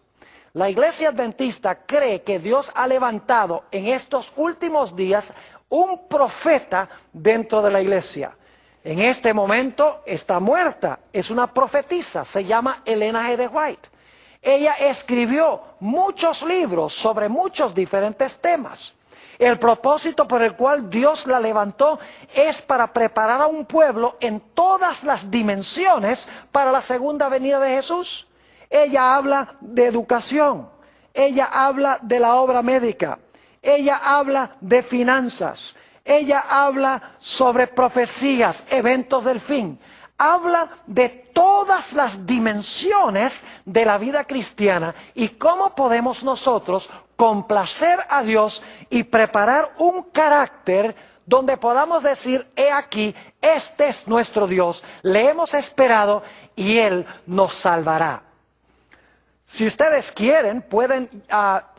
La Iglesia Adventista cree que Dios ha levantado en estos últimos días un profeta dentro de la iglesia. En este momento está muerta, es una profetisa, se llama Elena G. de White. Ella escribió muchos libros sobre muchos diferentes temas. El propósito por el cual Dios la levantó es para preparar a un pueblo en todas las dimensiones para la segunda venida de Jesús. Ella habla de educación, ella habla de la obra médica, ella habla de finanzas, ella habla sobre profecías, eventos del fin. Habla de todas las dimensiones de la vida cristiana y cómo podemos nosotros complacer a Dios y preparar un carácter donde podamos decir, he aquí, este es nuestro Dios, le hemos esperado y Él nos salvará. Si ustedes quieren, pueden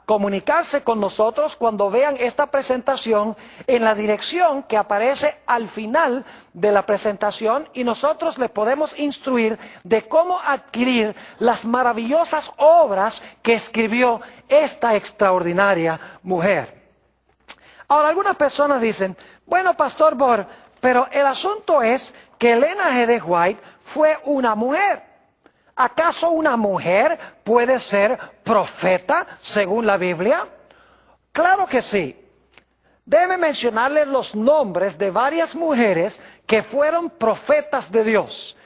comunicarse con nosotros cuando vean esta presentación en la dirección que aparece al final de la presentación y nosotros les podemos instruir de cómo adquirir las maravillosas obras que escribió esta extraordinaria mujer. Ahora, algunas personas dicen, bueno, Pastor Bohr, pero el asunto es que Elena G. de White fue una mujer. ¿Acaso una mujer puede ser profeta según la Biblia? Claro que sí. Déjenme mencionarles los nombres de varias mujeres que fueron profetas de Dios.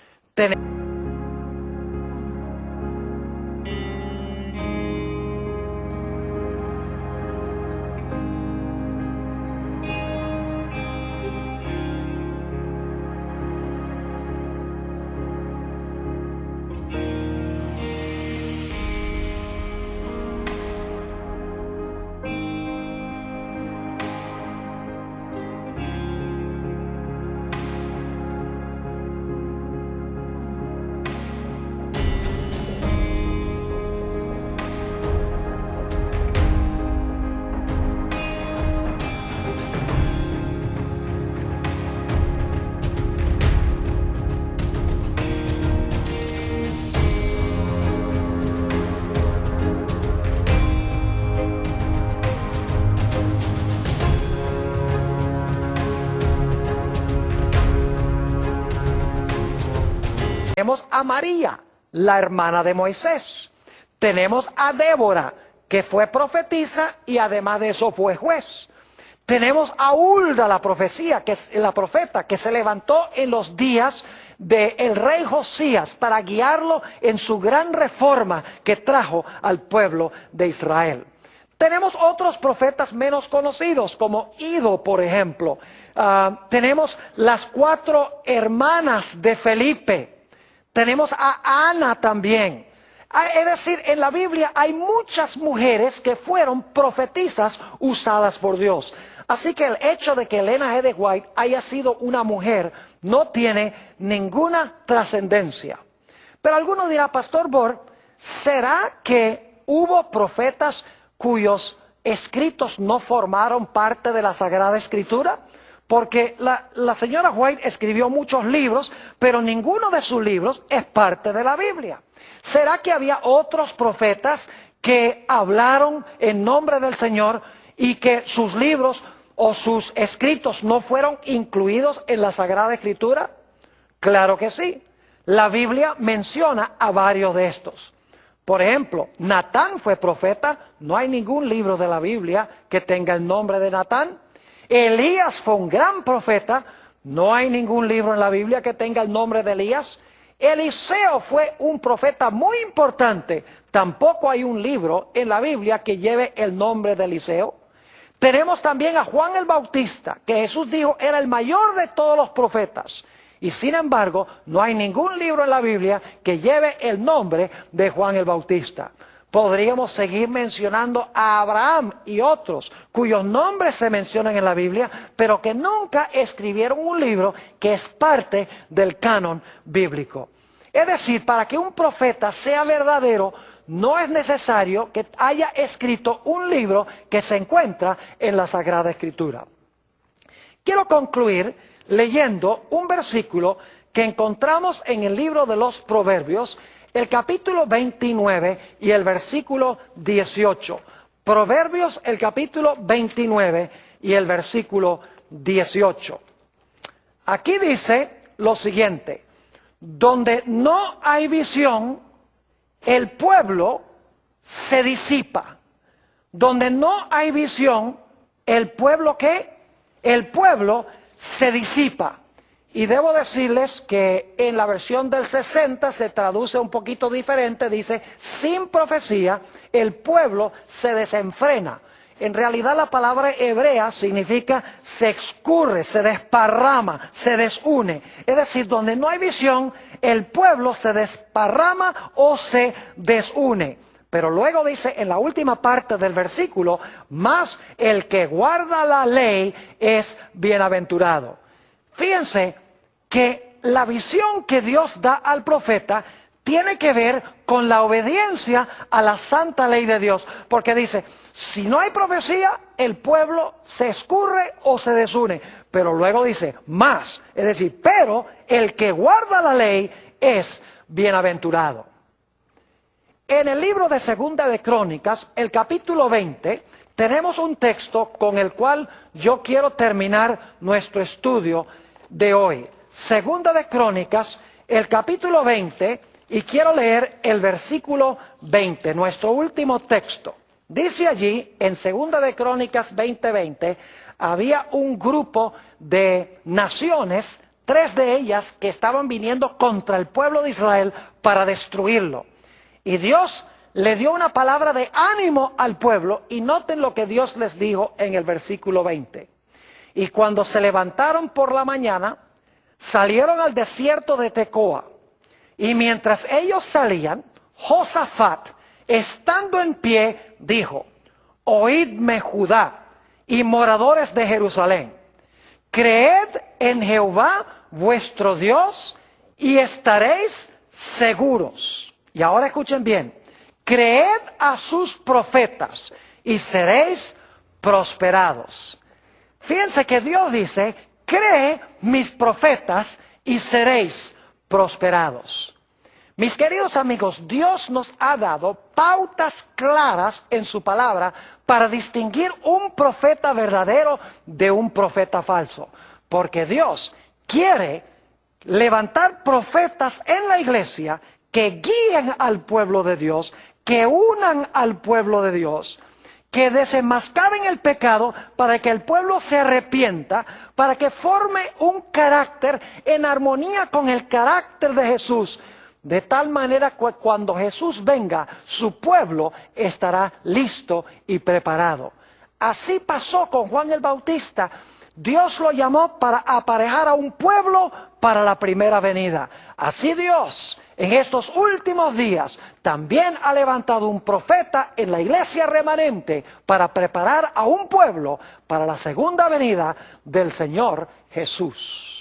Tenemos a María, la hermana de Moisés. Tenemos a Débora, que fue profetisa y además de eso fue juez. Tenemos a Hulda, la profeta, que se levantó en los días del rey Josías para guiarlo en su gran reforma que trajo al pueblo de Israel. Tenemos otros profetas menos conocidos, como Ido, por ejemplo. Tenemos las 4 hermanas de Felipe. Tenemos a Ana también. Es decir, en la Biblia hay muchas mujeres que fueron profetisas usadas por Dios. Así que el hecho de que Elena G. de White haya sido una mujer no tiene ninguna trascendencia. Pero alguno dirá, Pastor Borg, ¿será que hubo profetas cuyos escritos no formaron parte de la Sagrada Escritura? Porque la señora White escribió muchos libros, pero ninguno de sus libros es parte de la Biblia. ¿Será que había otros profetas que hablaron en nombre del Señor y que sus libros o sus escritos no fueron incluidos en la Sagrada Escritura? Claro que sí. La Biblia menciona a varios de estos. Por ejemplo, Natán fue profeta, no hay ningún libro de la Biblia que tenga el nombre de Natán. Elías fue un gran profeta, no hay ningún libro en la Biblia que tenga el nombre de Elías. Eliseo fue un profeta muy importante, tampoco hay un libro en la Biblia que lleve el nombre de Eliseo. Tenemos también a Juan el Bautista, que Jesús dijo era el mayor de todos los profetas. Y sin embargo, no hay ningún libro en la Biblia que lleve el nombre de Juan el Bautista. Podríamos seguir mencionando a Abraham y otros cuyos nombres se mencionan en la Biblia, pero que nunca escribieron un libro que es parte del canon bíblico. Es decir, para que un profeta sea verdadero, no es necesario que haya escrito un libro que se encuentra en la Sagrada Escritura. Quiero concluir leyendo un versículo que encontramos en el libro de los Proverbios, el capítulo 29 y el versículo 18. Proverbios, el capítulo 29 y el versículo 18. Aquí dice lo siguiente: donde no hay visión, el pueblo se disipa. Donde no hay visión, el pueblo ¿qué? El pueblo se disipa. Y debo decirles que en la versión del 60 se traduce un poquito diferente, dice, sin profecía, el pueblo se desenfrena. En realidad la palabra hebrea significa se escurre, se desparrama, se desune. Es decir, donde no hay visión, el pueblo se desparrama o se desune. Pero luego dice en la última parte del versículo, mas el que guarda la ley es bienaventurado. Fíjense que la visión que Dios da al profeta tiene que ver con la obediencia a la santa ley de Dios. Porque dice, si no hay profecía, el pueblo se escurre o se desune. Pero luego dice, más, es decir, pero el que guarda la ley es bienaventurado. En el libro de Segunda de Crónicas, el capítulo 20, tenemos un texto con el cual yo quiero terminar nuestro estudio de hoy. Segunda de Crónicas, el capítulo 20, y quiero leer el versículo 20, nuestro último texto. Dice allí, en Segunda de Crónicas 20:20, había un grupo de naciones, 3 de ellas que estaban viniendo contra el pueblo de Israel para destruirlo. Y Dios le dio una palabra de ánimo al pueblo, y noten lo que Dios les dijo en el versículo 20. Y cuando se levantaron por la mañana, salieron al desierto de Tecoa. Y mientras ellos salían, Josafat, estando en pie, dijo, oídme Judá y moradores de Jerusalén, creed en Jehová vuestro Dios y estaréis seguros. Y ahora escuchen bien, creed a sus profetas y seréis prosperados. Fíjense que Dios dice, cree mis profetas y seréis prosperados. Mis queridos amigos, Dios nos ha dado pautas claras en su palabra para distinguir un profeta verdadero de un profeta falso. Porque Dios quiere levantar profetas en la iglesia que guíen al pueblo de Dios, que unan al pueblo de Dios, que desenmascaren el pecado para que el pueblo se arrepienta, para que forme un carácter en armonía con el carácter de Jesús, de tal manera que cuando Jesús venga, su pueblo estará listo y preparado. Así pasó con Juan el Bautista. Dios lo llamó para aparejar a un pueblo para la primera venida. Así Dios, en estos últimos días, también ha levantado un profeta en la iglesia remanente para preparar a un pueblo para la segunda venida del Señor Jesús.